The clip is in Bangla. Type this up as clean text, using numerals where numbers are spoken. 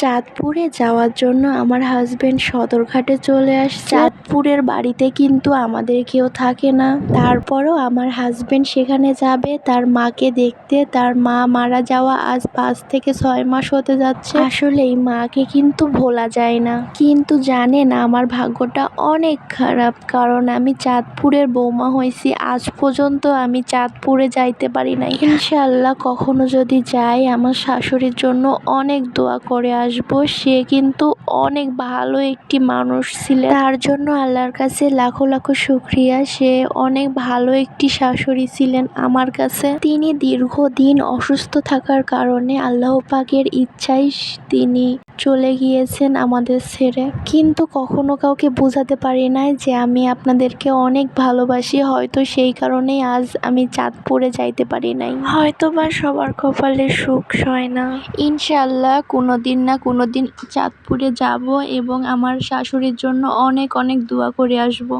চাঁদপুরে যাওয়ার জন্য আমার হাজবেন্ড সদরঘাটে চলে আসছে। চাঁদপুরের বাড়িতে কিন্তু আমাদের কেউ থাকে না, তারপরও আমার হাজবেন্ড সেখানে যাবে তার মাকে দেখতে। তার মা মারা যাওয়া আজ 5 থেকে 6 মাস হতে যাচ্ছে। আসলে এই মাকে কিন্তু ভোলা যায় না। কিন্তু জানেন আমার ভাগ্যটা অনেক খারাপ, কারণ আমি চাঁদপুরের বৌমা হয়েছি, আজ পর্যন্ত আমি চাঁদপুরে যাইতে পারি নাই। ইনশাআল্লাহ কখনো যদি যাই আমার শাশুড়ির জন্য অনেক দোয়া করে আসবো। সে কিন্তু অনেক ভালো একটি মানুষ ছিলেন, তার জন্য আল্লাহর কাছে লাখো লাখো শুকরিয়া। সে অনেক ভালো একটি শাশুড়ি ছিলেন আমার কাছে। তিনি দীর্ঘদিন অসুস্থ থাকার কারণে আল্লাহ পাকের ইচ্ছায় তিনি চলে গিয়েছেন আমাদের ছেড়ে। কিন্তু কখনো কাউকে বোঝাতে পারি নাই যে আমি আপনাদেরকে অনেক ভালোবাসি, হয়তো সেই কারণেই আজ আমি চাঁদপুরে যাইতে পারি নাই। হয়তো বা সবার কপালে সুখ সয় না। ইনশাআল্লাহ কোনোদিন না কোনোদিন চাঁদপুরে যাব এবং আমার শাশুড়ির জন্য অনেক অনেক দোয়া করে আসব।